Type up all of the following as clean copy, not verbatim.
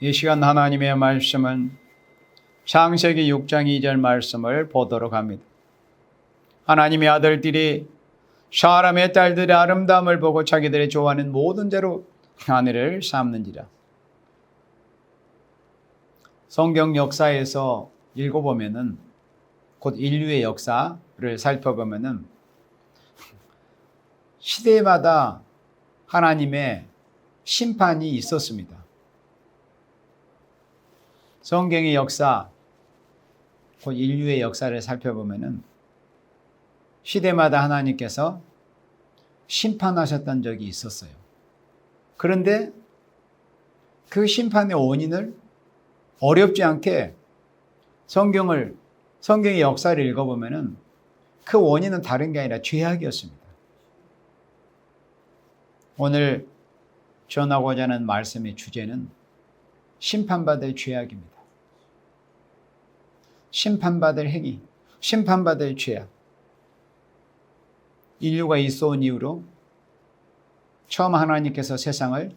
이 시간 하나님의 말씀은 창세기 6장 2절 말씀을 보도록 합니다. 하나님의 아들들이 사람의 딸들의 아름다움을 보고 자기들의 좋아하는 모든 대로 아내를 삼는지라. 성경 역사에서 읽어보면은, 곧 인류의 역사를 살펴보면은 시대마다 하나님의 심판이 있었습니다. 성경의 역사, 곧 인류의 역사를 살펴보면은 시대마다 하나님께서 심판하셨던 적이 있었어요. 그런데 그 심판의 원인을 어렵지 않게 성경의 역사를 읽어보면은 그 원인은 다른 게 아니라 죄악이었습니다. 오늘 전하고자 하는 말씀의 주제는 심판받을 죄악입니다. 심판받을 행위, 심판받을 죄악. 인류가 있어온 이후로 처음 하나님께서 세상을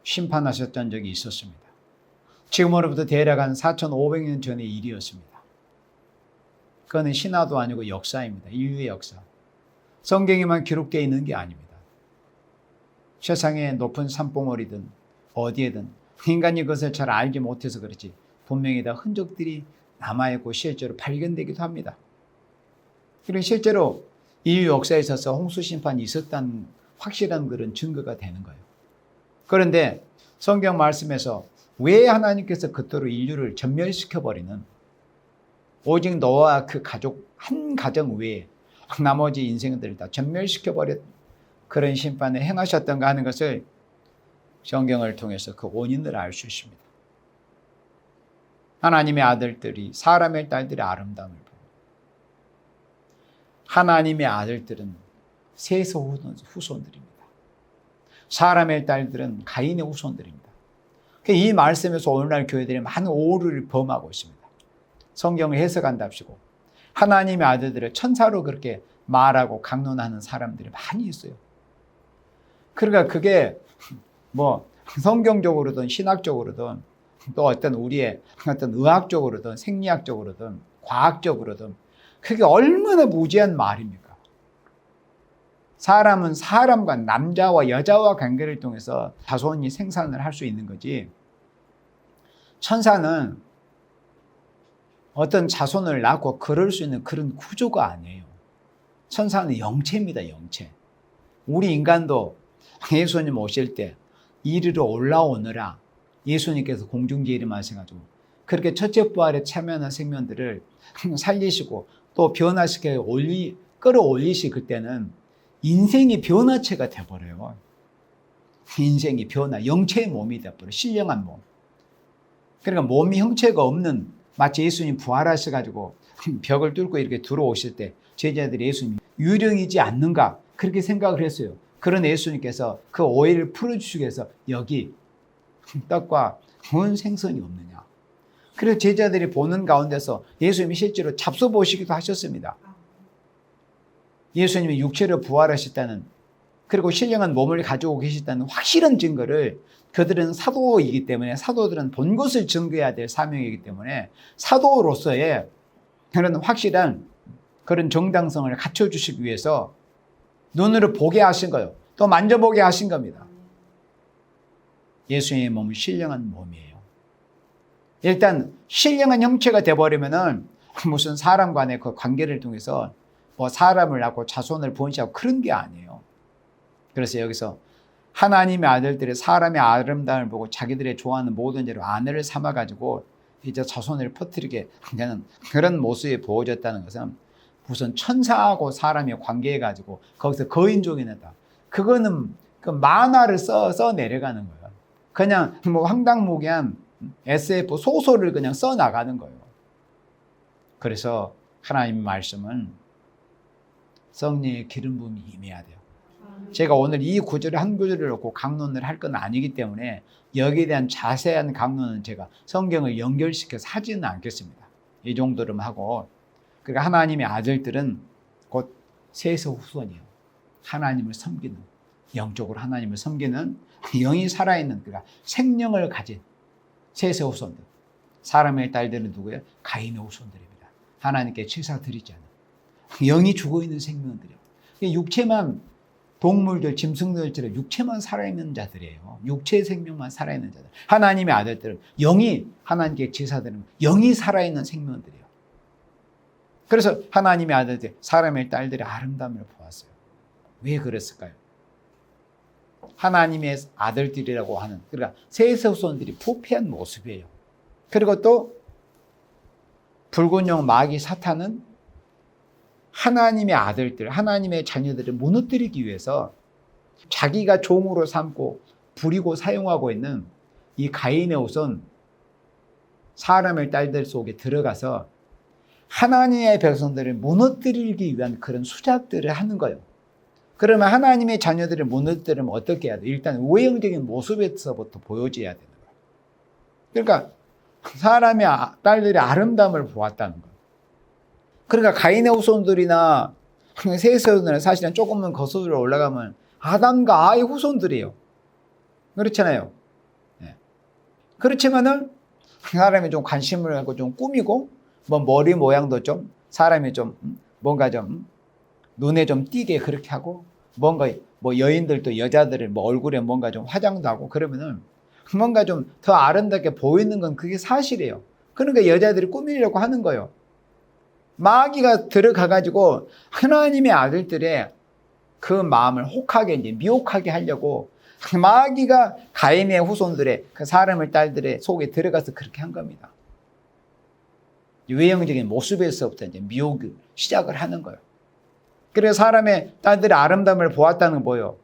심판하셨던 적이 있었습니다. 지금으로부터 대략 한 4,500년 전의 일이었습니다. 그거는 신화도 아니고 역사입니다. 인류의 역사. 성경에만 기록되어 있는 게 아닙니다. 세상의 높은 산봉우리든 어디에든 인간이 그것을 잘 알지 못해서 그렇지 분명히 다 흔적들이 남아있고 실제로 발견되기도 합니다. 그리고 실제로 인류 역사에 있어서 홍수 심판이 있었다는 확실한 그런 증거가 되는 거예요. 그런데 성경 말씀에서 왜 하나님께서 그토록 인류를 전멸시켜버리는, 오직 너와 그 가족 한 가정 외에 나머지 인생들을 다 전멸시켜버린 그런 심판을 행하셨던가 하는 것을 성경을 통해서 그 원인을 알 수 있습니다. 하나님의 아들들이 사람의 딸들의 아름다움을 보고, 하나님의 아들들은 셋의 후손들입니다. 사람의 딸들은 가인의 후손들입니다. 이 말씀에서 오늘날 교회들이 많은 오류를 범하고 있습니다. 성경을 해석한답시고 하나님의 아들들을 천사로 그렇게 말하고 강론하는 사람들이 많이 있어요. 그러니까 그게 뭐 성경적으로든 신학적으로든 또 어떤 우리의 어떤 의학적으로든 생리학적으로든 과학적으로든 그게 얼마나 무지한 말입니까? 사람은 사람과 남자와 여자와 관계를 통해서 자손이 생산을 할 수 있는 거지, 천사는 어떤 자손을 낳고 그럴 수 있는 그런 구조가 아니에요. 천사는 영체입니다. 영체. 우리 인간도 예수님 오실 때 이리로 올라오느라 예수님께서 공중제일을 마셔가지고 그렇게 첫째 부활에 참여하는 생명들을 살리시고 또 변화시켜 끌어올리실 때는 인생이 변화체가 돼버려요. 인생이 변화, 영체의 몸이 돼버려요. 신령한 몸. 그러니까 몸이 형체가 없는, 마치 예수님 부활하셔가지고 벽을 뚫고 이렇게 들어오실 때 제자들이 예수님이 유령이지 않는가 그렇게 생각을 했어요. 그런 예수님께서 그 오해를 풀어주시기 위해서 여기 떡과 구운 생선이 없느냐. 그래서 제자들이 보는 가운데서 예수님이 실제로 잡숴보시기도 하셨습니다. 예수님이 육체로 부활하셨다는, 그리고 신령한 몸을 가지고 계셨다는 확실한 증거를, 그들은 사도이기 때문에 사도들은 본 것을 증거해야 될 사명이기 때문에 사도로서의 그런 확실한 그런 정당성을 갖춰주시기 위해서 눈으로 보게 하신 거예요. 또 만져보게 하신 겁니다. 예수님의 몸은 신령한 몸이에요. 일단 신령한 형체가 되어버리면은 무슨 사람 간의 그 관계를 통해서 뭐 사람을 낳고 자손을 번식하고 그런 게 아니에요. 그래서 여기서 하나님의 아들들이 사람의 아름다움을 보고 자기들의 좋아하는 모든 대로 아내를 삼아가지고 이제 자손을 퍼뜨리게 되는 그런 모습이 보여졌다는 것은 무슨 천사하고 사람이 관계해가지고 거기서 거인종이 낸다. 그거는 그 만화를 써 내려가는 거예요. 그냥 뭐 황당무계한 SF 소설을 그냥 써 나가는 거예요. 그래서 하나님의 말씀은 성령의 기름 부음이 임해야 돼요. 제가 오늘 이 구절을 한 구절을 놓고 강론을 할 건 아니기 때문에 여기에 대한 자세한 강론은 제가 성경을 연결시켜서 하지는 않겠습니다. 이 정도로만 하고, 그러니까 하나님의 아들들은 곧 셋의 후손이에요. 하나님을 섬기는, 영적으로 하나님을 섬기는, 영이 살아있는, 그러니까 생명을 가진 셋의 후손들. 사람의 딸들은 누구예요? 가인의 후손들입니다. 하나님께 제사 드리지 않은 영이 죽어있는 생명들이에요. 육체만 동물들, 짐승들처럼 육체만 살아있는 자들이에요. 육체의 생명만 살아있는 자들. 하나님의 아들들은 영이 하나님께 제사드리는 영이 살아있는 생명들이에요. 그래서 하나님의 아들들, 사람의 딸들의 아름다움을 보았어요. 왜 그랬을까요? 하나님의 아들들이라고 하는, 그러니까 셋의 후손들이 부패한 모습이에요. 그리고 또 붉은 영 마귀 사탄은 하나님의 아들들, 하나님의 자녀들을 무너뜨리기 위해서 자기가 종으로 삼고 부리고 사용하고 있는 이 가인의 후손 사람의 딸들 속에 들어가서 하나님의 백성들을 무너뜨리기 위한 그런 수작들을 하는 거예요. 그러면 하나님의 자녀들을 무너뜨리면 어떻게 해야 돼요? 일단 외형적인 모습에서부터 보여줘야 되는 거예요. 그러니까 사람의 딸들의 아름다움을 보았다는 거예요. 그러니까 가인의 후손들이나 셋의 후손들은 사실은 조금만 거슬러 올라가면 아담과 아의 후손들이에요. 그렇잖아요. 네. 그렇지만은 사람이 좀 관심을 갖고 좀 꾸미고 뭐 머리 모양도 좀 사람이 좀 뭔가 좀 눈에 좀 띄게 그렇게 하고 뭔가 뭐 여인들도 여자들을 뭐 얼굴에 뭔가 좀 화장도 하고 그러면은 뭔가 좀 더 아름답게 보이는 건 그게 사실이에요. 그러니까 여자들이 꾸미려고 하는 거예요. 마귀가 들어가가지고 하나님의 아들들의 그 마음을 혹하게 이제 미혹하게 하려고 마귀가 가인의 후손들의 그 사람의 딸들의 속에 들어가서 그렇게 한 겁니다. 외형적인 모습에서부터 이제 미혹을 시작을 하는 거예요. 그래서 사람의 딸들의 아름다움을 보았다는 건 뭐예요?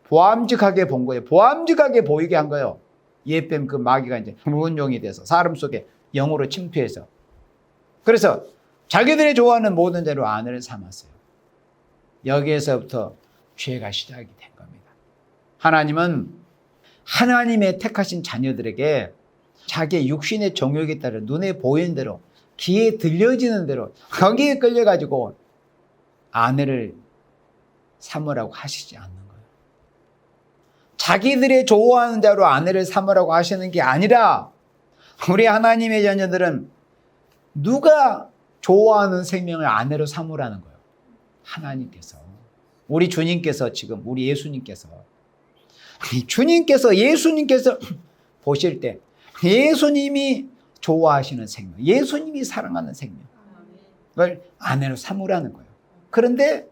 보암직하게 본 거예요. 보암직하게 보이게 한 거예요. 예뱀 그 마귀가 이제 붉은 용이 돼서 사람 속에 영으로 침투해서. 그래서 자기들이 좋아하는 모든 대로 아내를 삼았어요. 여기에서부터 죄가 시작이 된 겁니다. 하나님은 하나님의 택하신 자녀들에게 자기의 육신의 정욕에 따라 눈에 보이는 대로 귀에 들려지는 대로 거기에 끌려가지고 아내를 삼으라고 하시지 않는 거예요. 자기들의 좋아하는 자로 아내를 삼으라고 하시는 게 아니라 우리 하나님의 자녀들은 누가 좋아하는 생명을 아내로 삼으라는 거예요. 하나님께서. 우리 주님께서 지금 우리 예수님께서 주님께서 예수님께서 보실 때 예수님이 좋아하시는 생명, 예수님이 사랑하는 생명을 아내로 삼으라는 거예요. 그런데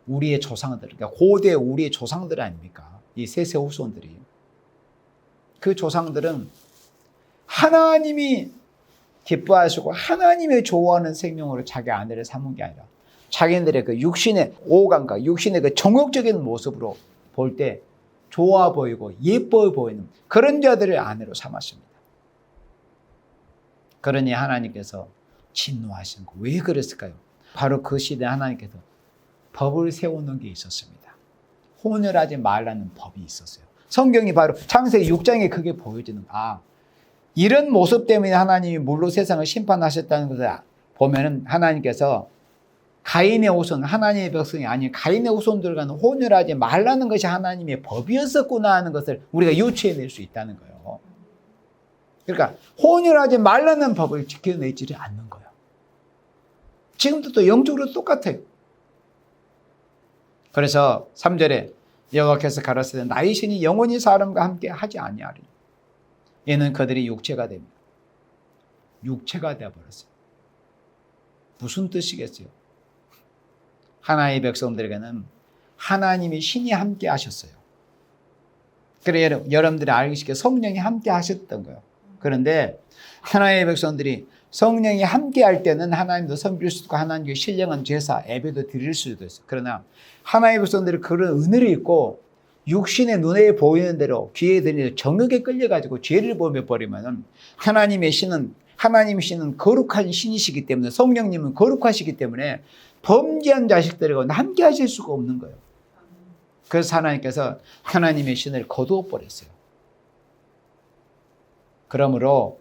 우리의 조상들, 그러니까 고대 우리의 조상들 아닙니까? 이 셋의 후손들이. 그 조상들은 하나님이 기뻐하시고 하나님의 좋아하는 생명으로 자기 아내를 삼은 게 아니라 자기들의 그 육신의 오감과 육신의 그 정욕적인 모습으로 볼 때 좋아 보이고 예뻐 보이는 그런 자들을 아내로 삼았습니다. 그러니 하나님께서 진노하신 거. 왜 그랬을까요? 바로 그 시대에 하나님께서 법을 세우는 게 있었습니다. 혼혈하지 말라는 법이 있었어요. 성경이 바로 창세기 6장에 그게 보여지는 거야. 이런 모습 때문에 하나님이 물로 세상을 심판하셨다는 것을 보면은 하나님께서 가인의 후손, 하나님의 백성이 아닌 가인의 후손들과는 혼혈하지 말라는 것이 하나님의 법이었었구나 하는 것을 우리가 유추해낼 수 있다는 거예요. 그러니까 혼혈하지 말라는 법을 지켜내지 않는 거예요. 지금도 또 영적으로 똑같아요. 그래서 3절에 여호와께서 가라사대 나의 신이 영원히 사람과 함께 하지 아니하리니 이는 그들이 육체가 됩니다. 육체가 되어버렸어요. 무슨 뜻이겠어요? 하나님의 백성들에게는 하나님의 신이 함께 하셨어요. 그래 여러분들이 알기 쉽게 성령이 함께 하셨던 거예요. 그런데 하나님의 백성들이 성령이 함께 할 때는 하나님도 섬길 수도 있고 하나님께 신령한 제사, 예배도 드릴 수도 있어요. 그러나 하나님의 백성들이 그런 은혜를 입고 육신의 눈에 보이는 대로 귀에 들리는 정욕에 끌려가지고 죄를 범해 버리면 하나님의 신은 거룩한 신이시기 때문에 성령님은 거룩하시기 때문에 범죄한 자식들과 함께 하실 수가 없는 거예요. 그래서 하나님께서 하나님의 신을 거두어 버렸어요. 그러므로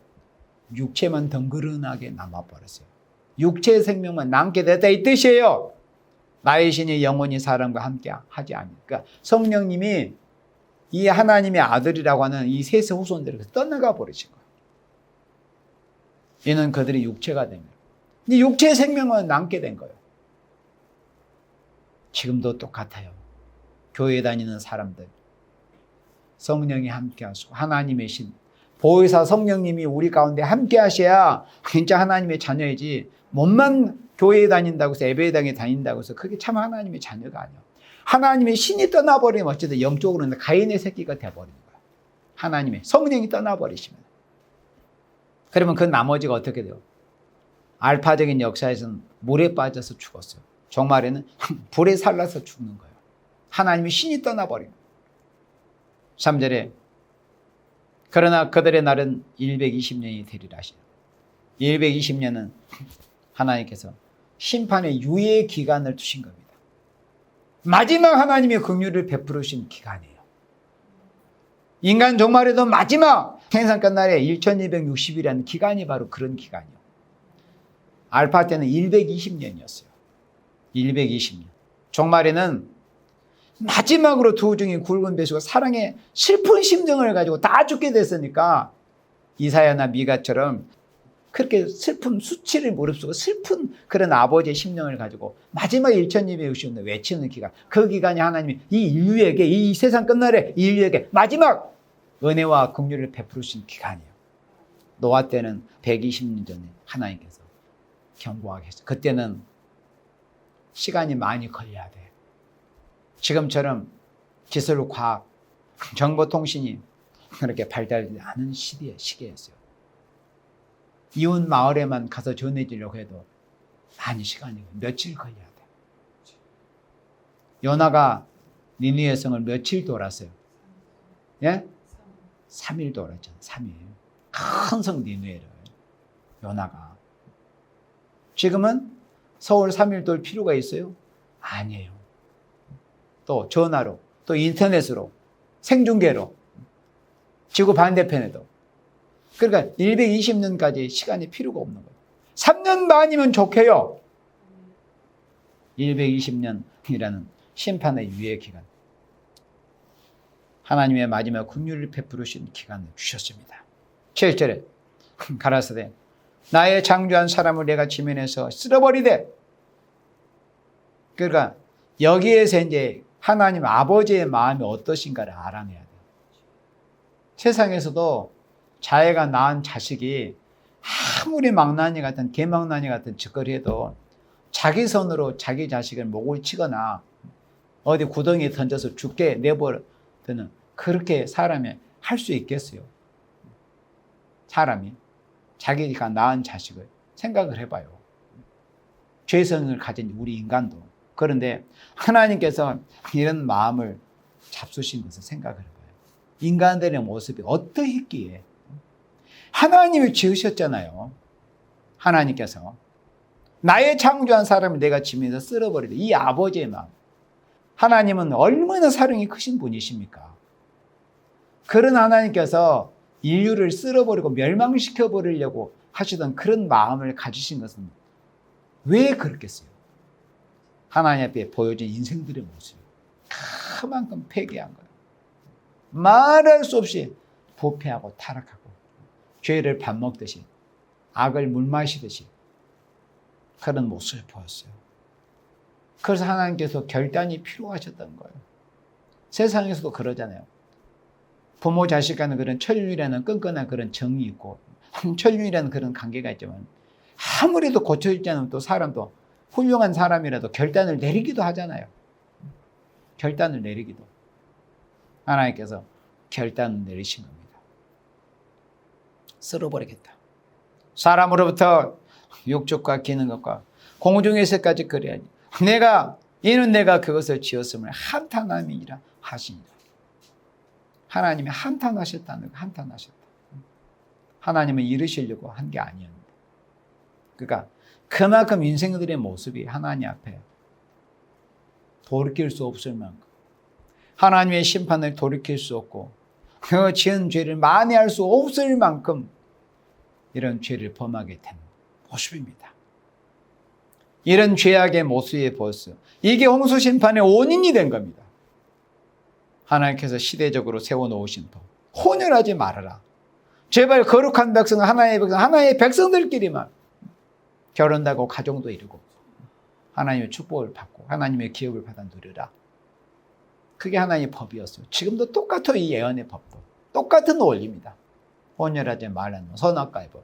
육체만 덩그러나게 남아버렸어요. 육체의 생명만 남게 됐다 이 뜻이에요. 나의 신이 영원히 사람과 함께 하지 않으니까 그러니까 성령님이 이 하나님의 아들이라고 하는 이 셋의 후손들을 떠나가 버리신 거예요. 이는 그들이 육체가 된 거예요. 이 육체의 생명은 남게 된 거예요. 지금도 똑같아요. 교회 다니는 사람들, 성령이 함께 하시고 하나님의 신, 보혜사 성령님이 우리 가운데 함께 하셔야 진짜 하나님의 자녀이지, 몸만 교회에 다닌다고 해서 예배당에 다닌다고 해서 그게 참 하나님의 자녀가 아니에요. 하나님의 신이 떠나버리면 어쨌든 영적으로는 가인의 새끼가 돼버리는 거예요. 하나님의 성령이 떠나버리시면. 그러면 그 나머지가 어떻게 돼요? 알파적인 역사에서는 물에 빠져서 죽었어요. 종말에는 불에 살라서 죽는 거예요. 하나님의 신이 떠나버린 거예요. 3절에 그러나 그들의 날은 120년이 되리라 하시죠. 120년은 하나님께서 심판의 유예 기간을 두신 겁니다. 마지막 하나님의 긍휼을 베푸신 기간이에요. 인간 종말에도 마지막 생산 끝날에 1260이라는 기간이 바로 그런 기간이에요. 알파 때는 120년이었어요. 120년. 종말에는 마지막으로 두 중이 굵은 배수가 사랑의 슬픈 심정을 가지고 다 죽게 됐으니까 이사야나 미가처럼 그렇게 슬픈 수치를 무릅쓰고 슬픈 그런 아버지의 심령을 가지고 마지막 1260년 외치는 기간, 그 기간이 하나님이 이 인류에게, 이 세상 끝날에 인류에게 마지막 은혜와 긍휼을 베푸신 기간이에요. 노아 때는 120년 전에 하나님께서 경고하게 했어요. 그때는 시간이 많이 걸려야 돼. 지금처럼 기술, 과학, 정보통신이 그렇게 발달되지 않은 시기였어요. 이웃 마을에만 가서 전해지려고 해도 많이 시간이 며칠 걸려야 돼. 요나가 니느웨 성을 며칠 돌았어요? 예? 3일 돌았잖아요. 3일. 큰 성 니느웨를 요나가. 지금은 서울 3일 돌 필요가 있어요? 아니에요. 또 전화로, 또 인터넷으로, 생중계로, 지구 반대편에도. 그러니까 120년까지 시간이 필요가 없는 거예요. 3년 반이면 좋게요. 120년이라는 심판의 유예 기간. 하나님의 마지막 긍휼을 베푸신 기간을 주셨습니다. 7절에 가라사대 나의 창조한 사람을 내가 지면에서 쓸어버리되. 그러니까 여기에서 이제 하나님 아버지의 마음이 어떠신가를 알아내야 돼요. 세상에서도 자기가 낳은 자식이 아무리 망나니 같은 개망나니 같은 짓거리 해도 자기 손으로 자기 자식을 목을 치거나 어디 구덩이에 던져서 죽게 내버려두는 그렇게 사람이 할 수 있겠어요? 사람이 자기가 낳은 자식을 생각을 해봐요. 죄성을 가진 우리 인간도. 그런데 하나님께서 이런 마음을 잡수신 것을 생각을 해봐요. 인간들의 모습이 어떠했기에. 하나님이 지으셨잖아요. 하나님께서 나의 창조한 사람을 내가 지면에서 쓸어버리다. 이 아버지의 마음. 하나님은 얼마나 사랑이 크신 분이십니까? 그런 하나님께서 인류를 쓸어버리고 멸망시켜버리려고 하시던 그런 마음을 가지신 것은 왜 그렇겠어요? 하나님 앞에 보여진 인생들의 모습이 그만큼 폐기한 거예요. 말할 수 없이 부패하고 타락하고 죄를 밥 먹듯이 악을 물 마시듯이 그런 모습을 보였어요. 그래서 하나님께서 결단이 필요하셨던 거예요. 세상에서도 그러잖아요. 부모 자식 간의 그런 천륜이라는 끈끈한 그런 정이 있고 천륜이라는 그런 관계가 있지만 아무래도 고쳐지지 않으면 또 사람도 훌륭한 사람이라도 결단을 내리기도 하잖아요. 결단을 내리기도. 하나님께서 결단을 내리신 겁니다. 쓸어버리겠다. 사람으로부터 육축과 기는 것과 공중에서까지 그래야지. 이는 내가 그것을 지었음을 한탄함이니라 하시니라. 하나님이 한탄하셨다는 거, 한탄하셨다. 하나님은 이루시려고 한 게 아니었는데. 그러니까 그만큼 인생들의 모습이 하나님 앞에 돌이킬 수 없을 만큼 하나님의 심판을 돌이킬 수 없고 그 지은 죄를 만회할 수 없을 만큼 이런 죄를 범하게 된 모습입니다. 이런 죄악의 모습에 보였어요. 이게 홍수 심판의 원인이 된 겁니다. 하나님께서 시대적으로 세워놓으신 법. 혼혈하지 말아라. 제발 거룩한 백성, 하나의 백성들끼리만 결혼하고 가정도 이루고 하나님의 축복을 받고 하나님의 기업을 받아 누리라. 그게 하나님의 법이었어요. 지금도 똑같아요. 이 예언의 법도. 똑같은 원리입니다. 혼혈하지 말라는 선악과의 법.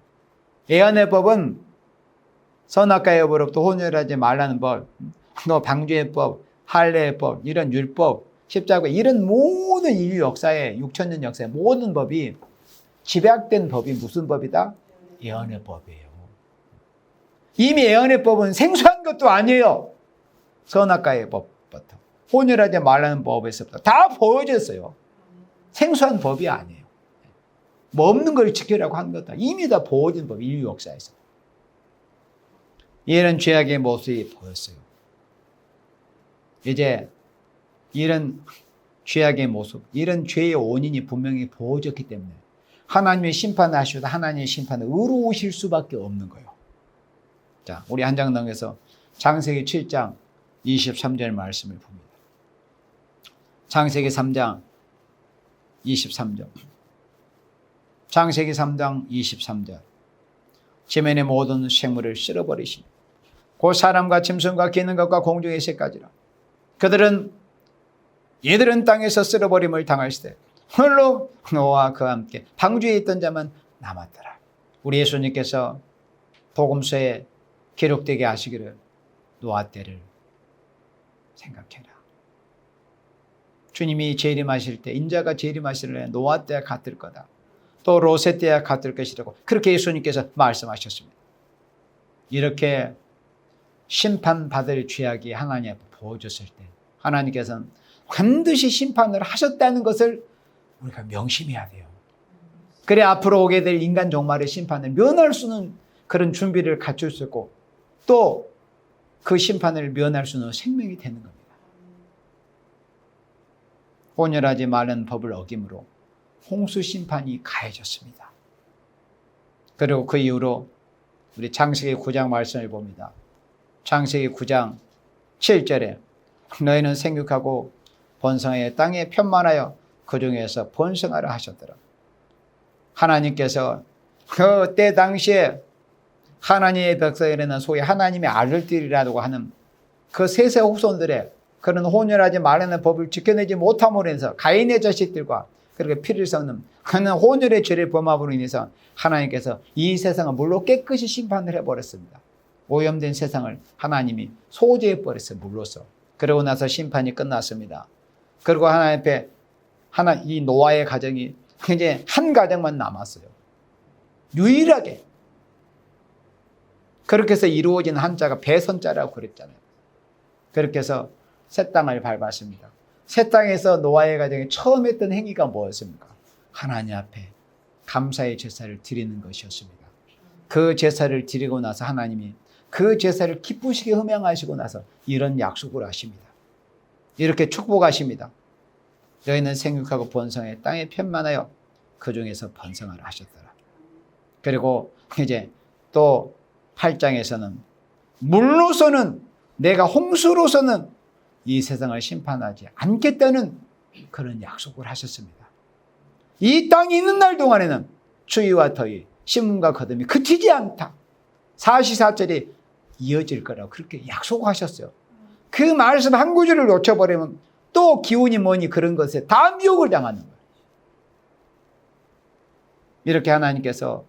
예언의 법은 선악과의 법으로부터 혼혈하지 말라는 법, 또 방주의 법, 할례의 법, 이런 율법, 십자가, 이런 모든 인류 역사에 6,000년 역사의 모든 법이 집약된 법이 무슨 법이다? 예언의 법이에요. 이미 예언의 법은 생소한 것도 아니에요. 선악과의 법부터 혼혈하지 말라는 법에서부터 다 보여졌어요. 생소한 법이 아니에요. 뭐 없는 걸 지키라고 한 것도 이미 다 보여진 법, 인류 역사에서. 이런 죄악의 모습이 보였어요. 이제 이런 죄악의 모습, 이런 죄의 원인이 분명히 보여졌기 때문에 하나님의 심판을 하셔도 하나님의 심판은 의로우실 수밖에 없는 거예요. 자, 우리 한 장 넘겨서 창세기 7장 23절 말씀을 봅니다. 창세기 3장 23절. 창세기 3장 23절. 지면의 모든 생물을 쓸어버리시니 곧 사람과 짐승과 기는 것과 공중의 새까지라. 얘들은 땅에서 쓸어버림을 당할시되 홀로 노아와 그와 함께 방주에 있던 자만 남았더라. 우리 예수님께서 복음서에 기록되게 하시기를 노아 때를 생각해라. 주님이 재림하실 때, 인자가 재림하실 노아 때와 같을 거다. 또 롯의 때와 같을 것이라고 그렇게 예수님께서 말씀하셨습니다. 이렇게 심판받을 죄악이 하나님 앞에 보여줬을 때 하나님께서는 반드시 심판을 하셨다는 것을 우리가 명심해야 돼요. 그래 앞으로 오게 될 인간 종말의 심판을 면할 수 있는 그런 준비를 갖출 수 있고 또 그 심판을 면할 수 있는 생명이 되는 겁니다. 혼혈하지 말라는 법을 어김으로 홍수 심판이 가해졌습니다. 그리고 그 이후로 우리 창세기 9장 말씀을 봅니다. 창세기 9장 7절에 너희는 생육하고 번성하여 땅에 편만하여 그 중에서 번성하라 하셨더라. 하나님께서 그때 당시에 하나님의 백성에는 소위 하나님의 아들들이라고 하는 그 셋의 후손들의 그런 혼혈하지 말라는 법을 지켜내지 못함으로 인해서 가인의 자식들과 그렇게 피를 섞는 그는 혼혈의 죄를 범함으로 인해서 하나님께서 이 세상을 물로 깨끗이 심판을 해버렸습니다. 오염된 세상을 하나님이 소재해버렸어요. 물로서. 그러고 나서 심판이 끝났습니다. 그리고 하나님 앞에 이 노아의 가정이 이제 한 가정만 남았어요. 유일하게. 그렇게 해서 이루어진 한자가 배선자라고 그랬잖아요. 그렇게 해서 새 땅을 밟았습니다. 새 땅에서 노아의 가정이 처음 했던 행위가 뭐였습니까? 하나님 앞에 감사의 제사를 드리는 것이었습니다. 그 제사를 드리고 나서 하나님이 그 제사를 기쁘시게 흠양하시고 나서 이런 약속을 하십니다. 이렇게 축복하십니다. 너희는 생육하고 번성해 땅에 편만하여 그 중에서 번성하라 하셨더라. 그리고 이제 또 8장에서는 물로서는 내가 홍수로서는 이 세상을 심판하지 않겠다는 그런 약속을 하셨습니다. 이 땅이 있는 날 동안에는 추위와 더위, 심음과 거듭이 그치지 않다. 사시사철이 이어질 거라고 그렇게 약속하셨어요. 그 말씀 한 구절을 놓쳐버리면 또 기운이 뭐니 그런 것에 다 미혹을 당하는 거예요. 이렇게 하나님께서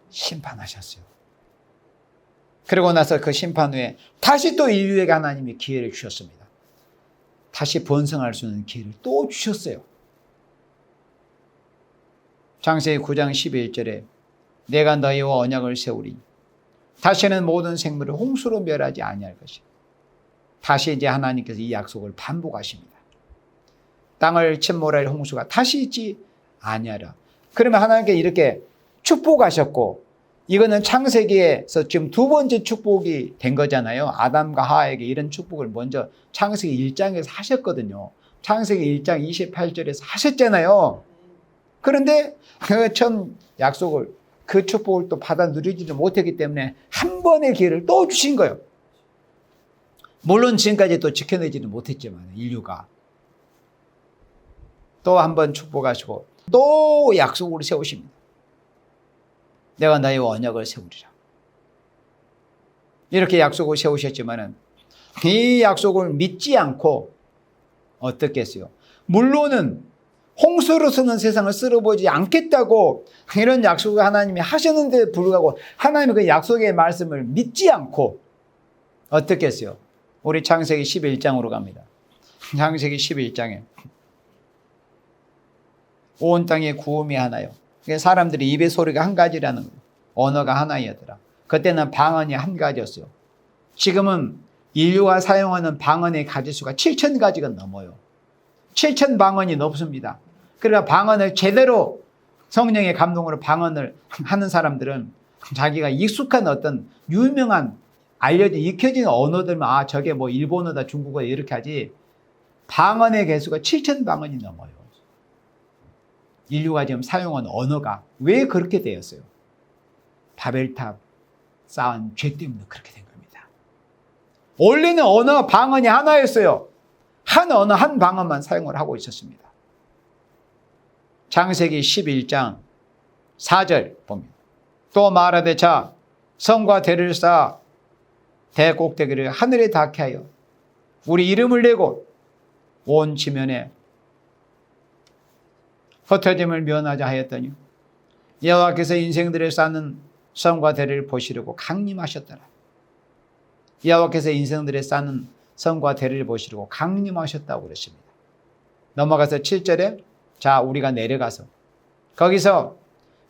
심판하셨어요. 그러고 나서 그 심판 후에 다시 또 인류에게 하나님이 기회를 주셨습니다. 다시 번성할 수 있는 기회를 또 주셨어요. 창세기 9장 11절에 내가 너희와 언약을 세우리니 다시는 모든 생물을 홍수로 멸하지 아니할 것이다. 다시 이제 하나님께서 이 약속을 반복하십니다. 땅을 침몰할 홍수가 다시 있지 아니하라. 그러면 하나님께 이렇게 축복하셨고 이거는 창세기에서 지금 두 번째 축복이 된 거잖아요. 아담과 하와에게 이런 축복을 먼저 창세기 1장에서 하셨거든요. 창세기 1장 28절에서 하셨잖아요. 그런데 그 첫 약속을 그 축복을 또 받아 누리지도 못했기 때문에 한 번의 기회를 또 주신 거예요. 물론 지금까지 또 지켜내지는 못했지만 인류가 또 한 번 축복하시고 또 약속을 세우십니다. 내가 너의 언약을 세우리라. 이렇게 약속을 세우셨지만은 이 약속을 믿지 않고 어떻게 했어요? 물론은 홍수로서는 세상을 쓸어보지 않겠다고 이런 약속을 하나님이 하셨는데 불구하고 하나님의 그 약속의 말씀을 믿지 않고 어떻게 했어요? 우리 창세기 11장으로 갑니다. 창세기 11장에 온 땅에 구음이 하나요. 사람들이 입의 소리가 한 가지라는 거예요. 언어가 하나이더라. 그때는 방언이 한 가지였어요. 지금은 인류가 사용하는 방언의 가지수가 7,000가지가 넘어요. 7,000방언이 넘습니다. 그러니까 방언을 제대로 성령의 감동으로 방언을 하는 사람들은 자기가 익숙한 어떤 유명한 알려진 익혀진 언어들만 저게 뭐 일본어다 중국어다 이렇게 하지 방언의 개수가 7,000방언이 넘어요. 인류가 지금 사용하는 언어가 왜 그렇게 되었어요? 바벨탑 쌓은 죄 때문에 그렇게 된 겁니다. 원래는 언어 방언이 하나였어요. 한 언어 한 방언만 사용을 하고 있었습니다. 창세기 11장 4절 봅니다. 또 말하되 자 성과 대를 쌓아 대 꼭대기를 하늘에 닿게 하여 우리 이름을 내고 온 지면에 흩어짐을 면하자 하였더니 여호와께서 인생들을 쌓는 성과 대를 보시려고 강림하셨더라. 여호와께서 인생들을 쌓는 성과 대를 보시려고 강림하셨다고 그랬습니다. 넘어가서 7절에 자 우리가 내려가서 거기서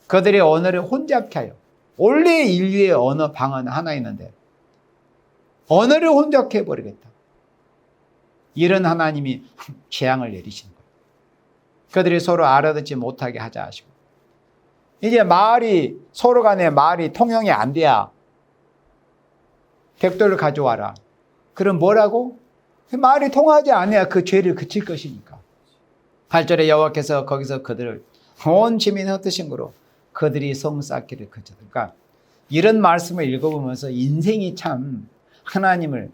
그들의 언어를 혼잡케 하여 원래 인류의 언어 방언 하나 있는데 언어를 혼잡케 해버리겠다. 이런 하나님이 재앙을 내리시는 거예요. 그들이 서로 알아듣지 못하게 하자 하시고 이제 말이 서로 간에 말이 통용이 안 돼야 벽돌을 가져와라. 그럼 뭐라고? 말이 통하지 않아야 그 죄를 그칠 것이니까. 8절에 여호와께서 거기서 그들을 온 지민 흩으신 거로 그들이 성 쌓기를 그쳤다. 그러니까 이런 말씀을 읽어보면서 인생이 참 하나님을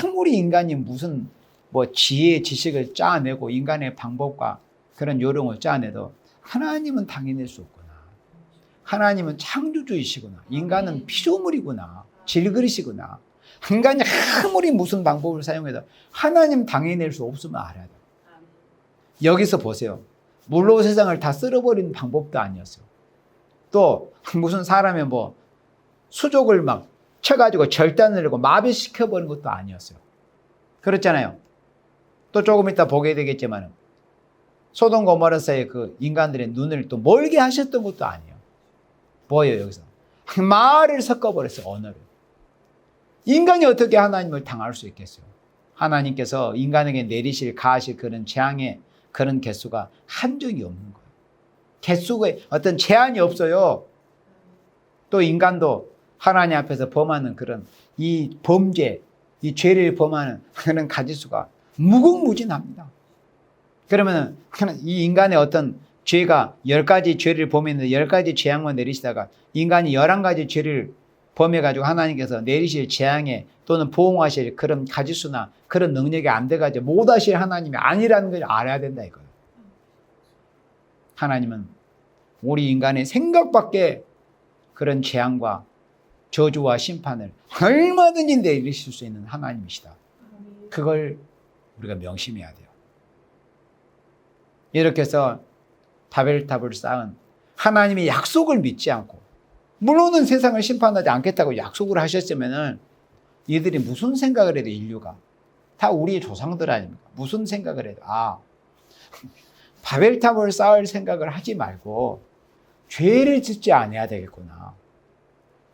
아무리 인간이 무슨 뭐 지혜 지식을 짜내고 인간의 방법과 그런 요령을 짜내도 하나님은 당해낼 수 없구나. 하나님은 창조주이시구나. 인간은 피조물이구나. 질그릇이구나. 인간이 아무리 무슨 방법을 사용해도 하나님 당해낼 수 없음을 알아야 돼요. 여기서 보세요. 물로 세상을 다 쓸어버리는 방법도 아니었어요. 또 무슨 사람의 뭐 수족을 막 쳐가지고 절단을 하고 마비시켜버리는 것도 아니었어요. 그렇잖아요. 또 조금 이따 보게 되겠지만 소돔 고모라서의 그 인간들의 눈을 또 멀게 하셨던 것도 아니에요. 뭐예요 여기서? 말을 섞어버렸어요. 언어를. 인간이 어떻게 하나님을 당할 수 있겠어요? 하나님께서 인간에게 내리실 가하실 그런 재앙의 그런 개수가 한정이 없는 거예요. 개수가 어떤 제한이 없어요. 또 인간도 하나님 앞에서 범하는 그런 이 범죄, 이 죄를 범하는 그런 가지수가 무궁무진합니다. 그러면 이 인간의 어떤 죄가 10가지 죄를 범했는데 10가지 재앙만 내리시다가 인간이 11가지 죄를 범해가지고 하나님께서 내리실 재앙에 또는 보응하실 그런 가지수나 그런 능력이 안 돼가지고 못하실 하나님이 아니라는 걸 알아야 된다 이거예요. 하나님은 우리 인간의 생각 밖에 그런 재앙과 저주와 심판을 얼마든지 내리실 수 있는 하나님이시다. 그걸 우리가 명심해야 돼요. 이렇게 해서 바벨탑을 쌓은 하나님의 약속을 믿지 않고 물론은 세상을 심판하지 않겠다고 약속을 하셨으면은 이들이 무슨 생각을 해도 인류가 다 우리의 조상들 아닙니까? 무슨 생각을 해도 바벨탑을 쌓을 생각을 하지 말고 죄를 짓지 않아야 되겠구나.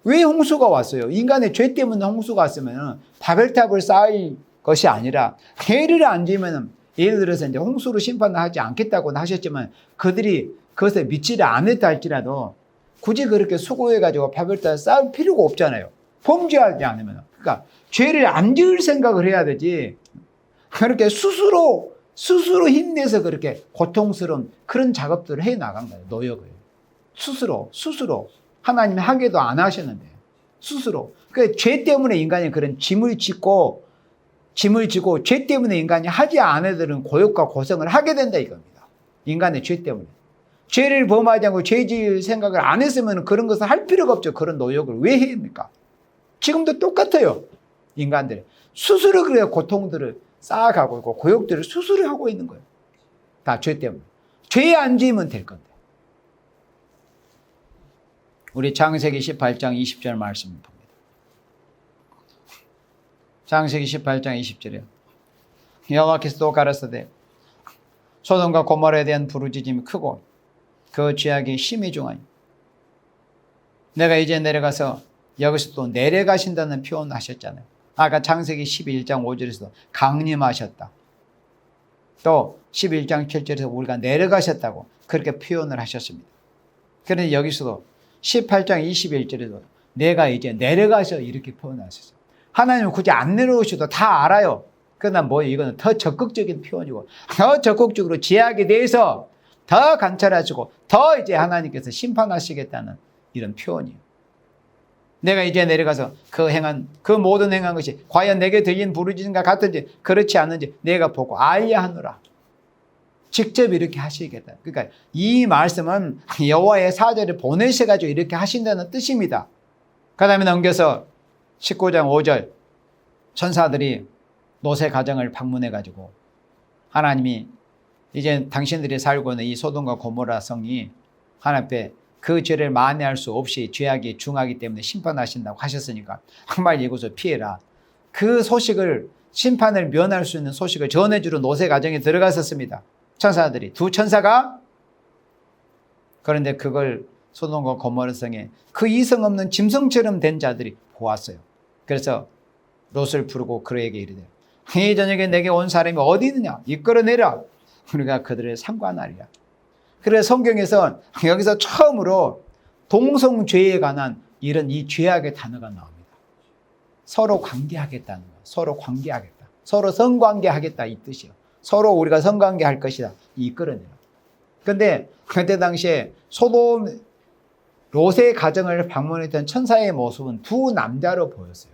왜 홍수가 왔어요? 인간의 죄 때문에 홍수가 왔으면 바벨탑을 쌓을 것이 아니라 죄를 안 지으면 예를 들어서 이제 홍수로 심판을 하지 않겠다고 하셨지만 그들이 그것에 믿지를 않았다 할지라도 굳이 그렇게 수고해가지고 바벨탑을 쌓을 필요가 없잖아요. 범죄하지 않으면. 그러니까 죄를 안 지을 생각을 해야 되지. 그렇게 스스로 힘내서 그렇게 고통스러운 그런 작업들을 해 나간 거예요. 노역을. 스스로. 하나님이 하게도 안 하셨는데. 스스로. 그 죄 때문에 인간이 그런 짐을 지고 죄 때문에 인간이 하지 않아들은 고역과 고생을 하게 된다 이겁니다. 인간의 죄 때문에. 죄를 범하지 않고 죄 지을 생각을 안 했으면 그런 것을 할 필요가 없죠. 그런 노력을 왜 해야 합니까? 지금도 똑같아요. 인간들 스스로 그래야 고통들을 쌓아가고 있고 고역들을 스스로 하고 있는 거예요. 다 죄 때문에. 죄에 안 지으면 될 건데. 우리 창세기 18장 20절 말씀 봅니다. 창세기 18장 20절이요. 여호와께서 또 가라사대 소돔과 고모라에 대한 부르짖음이 크고 그 죄악이 심히 중하니 내가 이제 내려가서 여기서 또 내려가신다는 표현을 하셨잖아요. 아까 창세기 11장 5절에서도 강림하셨다. 또 11장 7절에서 우리가 내려가셨다고 그렇게 표현을 하셨습니다. 그런데 여기서도 18장 21절에도 내가 이제 내려가서 이렇게 표현하셨어요. 하나님은 굳이 안 내려오셔도 다 알아요. 그러나 뭐예요? 이거는 더 적극적인 표현이고 더 적극적으로 죄악에 대해서 더 관찰하시고 더 이제 하나님께서 심판하시겠다는 이런 표현이에요. 내가 이제 내려가서 그 모든 행한 것이 과연 내게 들린 부르짖음과 같은지 그렇지 않은지 내가 보고 알려 하노라. 직접 이렇게 하시겠다. 그러니까 이 말씀은 여호와의 사자를 보내셔가지고 이렇게 하신다는 뜻입니다. 그 다음에 넘겨서 19장 5절 천사들이 노세 가정을 방문해가지고 하나님이 이제 당신들이 살고 있는 이 소돔과 고모라 성이 하나님 앞에 그 죄를 만회할 수 없이 죄악이 중하기 때문에 심판하신다고 하셨으니까 정말 이곳을 피해라. 그 소식을 심판을 면할 수 있는 소식을 전해주러 노세 가정에 들어갔었습니다. 천사들이 두 천사가. 그런데 그걸 소돔과 고모라 성에 그 이성 없는 짐승처럼 된 자들이 보았어요. 그래서 롯을 부르고 그에게 이르되 이 저녁에 내게 온 사람이 어디 있느냐 이끌어내라. 우리가 그들을 상관하리라. 그래서 성경에서 여기서 처음으로 동성죄에 관한 이런 이 죄악의 단어가 나옵니다. 서로 관계하겠다는 거. 서로 관계하겠다. 서로 성관계하겠다 이 뜻이에요. 서로 우리가 성관계할 것이다. 이끌어내라. 그런데 그때 당시에 소돔 롯의 가정을 방문했던 천사의 모습은 두 남자로 보였어요.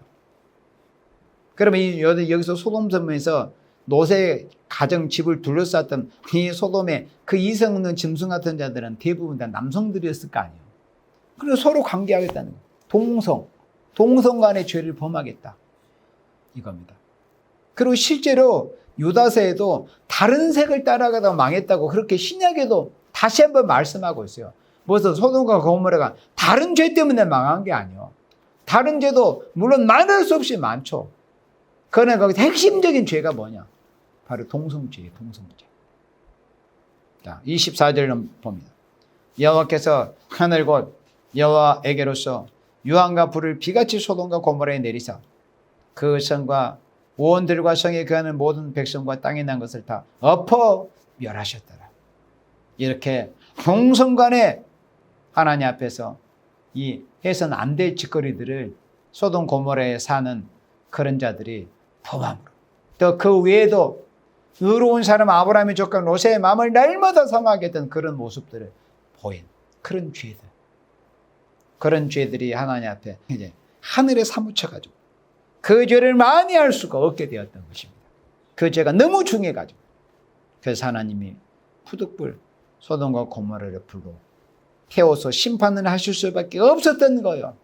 그러면 여기서 소돔 섬에서 롯의 가정 집을 둘러쌌던 이 소돔의 그 이성 없는 짐승 같은 자들은 대부분 다 남성들이었을 거 아니에요. 그래서 서로 관계하겠다는 거예요. 동성 간의 죄를 범하겠다 이겁니다. 그리고 실제로 유다서에도 다른 색을 따라가다가 망했다고 그렇게 신약에도 다시 한번 말씀하고 있어요. 벌써 소돔과 고모라가 다른 죄 때문에 망한 게 아니에요. 다른 죄도 물론 말할 수 없이 많죠. 그러나 거기서 핵심적인 죄가 뭐냐? 바로 동성죄예요. 동성죄. 자, 24절을 봅니다. 여호와께서 하늘 곧 여호와에게로서 유황과 불을 비같이 소돔과 고모라에 내리사 그 성과 원들과 성에 거하는 모든 백성과 땅에 난 것을 다 엎어 멸하셨더라. 이렇게 동성간에 하나님 앞에서 이 해서는 안 될 짓거리들을 소돔 고모라에 사는 그런 자들이 범함으로 또 그 외에도 의로운 사람 아브라함의 조카 롯의 마음을 날마다 상하게 했던 그런 모습들을 보인 그런 죄들, 그런 죄들이 하나님 앞에 이제 하늘에 사무쳐가지고 그 죄를 만회할 수가 없게 되었던 것입니다. 그 죄가 너무 중해가지고 그래서 하나님이 푸득불 소돔과 고모라를 불로 태워서 심판을 하실 수밖에 없었던 거예요.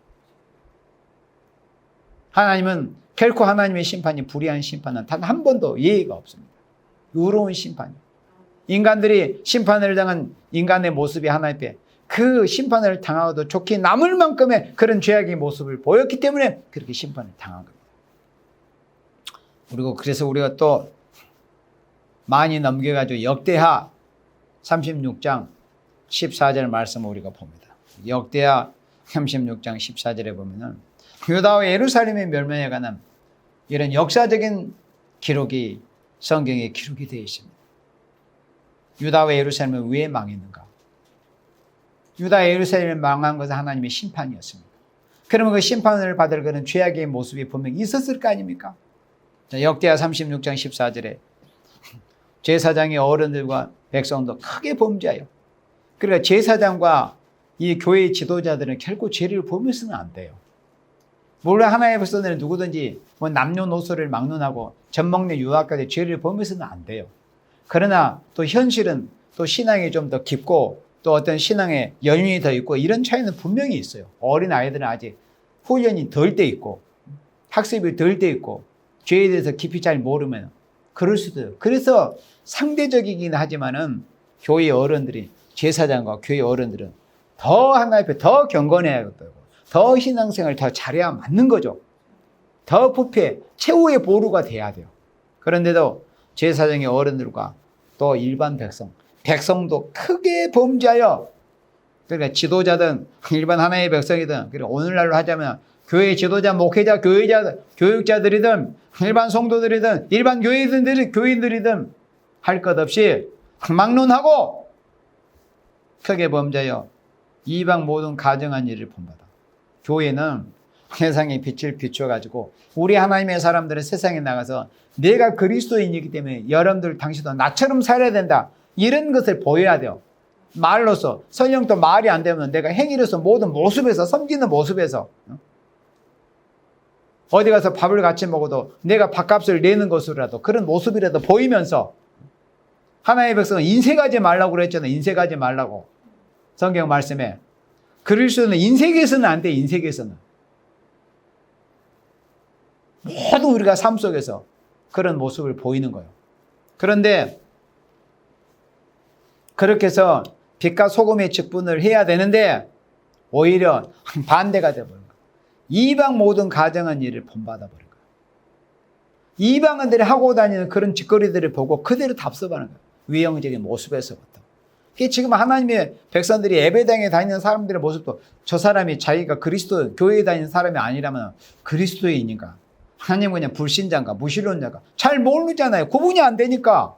하나님은 결코 하나님의 심판이 불의한 심판은 단 한 번도 예의가 없습니다. 의로운 심판이에요. 인간들이 심판을 당한 인간의 모습이 하나님 앞에 그 심판을 당하고도 좋게 남을 만큼의 그런 죄악의 모습을 보였기 때문에 그렇게 심판을 당한 겁니다. 그리고 그래서 우리가 또 많이 넘겨가지고 역대하 36장 14절 말씀을 우리가 봅니다. 역대하 36장 14절에 보면은 유다와 예루살렘의 멸망에 관한 이런 역사적인 기록이 성경에 기록이 되어 있습니다. 유다와 예루살렘은 왜 망했는가? 유다와 예루살렘이 망한 것은 하나님의 심판이었습니다. 그러면 그 심판을 받을 그런 죄악의 모습이 분명히 있었을 거 아닙니까? 자, 역대하 36장 14절에 제사장의 어른들과 백성도 크게 범죄하여 그러니까 제사장과 이 교회의 지도자들은 결코 죄를 범해서는 안 돼요. 물론 하나님의 백성들은 누구든지 뭐 남녀노소를 막론하고 젖먹는 유학까지 죄를 범해서는 안 돼요. 그러나 또 현실은 또 신앙이 좀 더 깊고 또 어떤 신앙의 연륜이 더 있고 이런 차이는 분명히 있어요. 어린 아이들은 아직 훈련이 덜 돼 있고 학습이 덜 돼 있고 죄에 대해서 깊이 잘 모르면 그럴 수도 있어요. 그래서 상대적이긴 하지만은 교회 어른들이 제사장과 교회 어른들은 더 하나님 앞에 더 경건해야 되고 더 신앙생활을 더 잘해야 맞는 거죠. 더 부패 최후의 보루가 돼야 돼요. 그런데도 제사장의 어른들과 또 일반 백성도 크게 범죄하여, 그러니까 지도자든 일반 하나의 백성이든, 그리고 오늘날로 하자면 교회 지도자, 목회자, 교육자들이든 일반 성도들이든 일반 교인들이든 할 것 없이 막론하고 크게 범죄하여 이방 모든 가정한 일을 본받아. 교회는 세상의 빛을 비춰가지고 우리 하나님의 사람들은 세상에 나가서 내가 그리스도인이기 때문에 여러분들 당신도 나처럼 살아야 된다, 이런 것을 보여야 돼요. 말로서. 설령 또 말이 안 되면 내가 행위로서 모든 모습에서, 섬기는 모습에서, 어디 가서 밥을 같이 먹어도 내가 밥값을 내는 것으로라도 그런 모습이라도 보이면서, 하나님의 백성은 인색하지 말라고 그랬잖아요. 인색하지 말라고. 성경 말씀에. 그리스도는 인색에서는 안 돼. 인색에서는. 모두 우리가 삶 속에서 그런 모습을 보이는 거예요. 그런데 그렇게 해서 빛과 소금의 직분을 해야 되는데 오히려 반대가 되어버린 거예요. 이방 모든 가정한 일을 본받아버린 거예요. 이방인들이 하고 다니는 그런 짓거리들을 보고 그대로 답습하는 거예요. 위형적인 모습에서부터. 이게 지금 하나님의 백성들이 예배당에 다니는 사람들의 모습도, 저 사람이 자기가 그리스도 교회에 다니는 사람이 아니라면 그리스도인인가, 하나님 그냥 불신자인가, 무신론자인가 잘 모르잖아요. 구분이 안 되니까.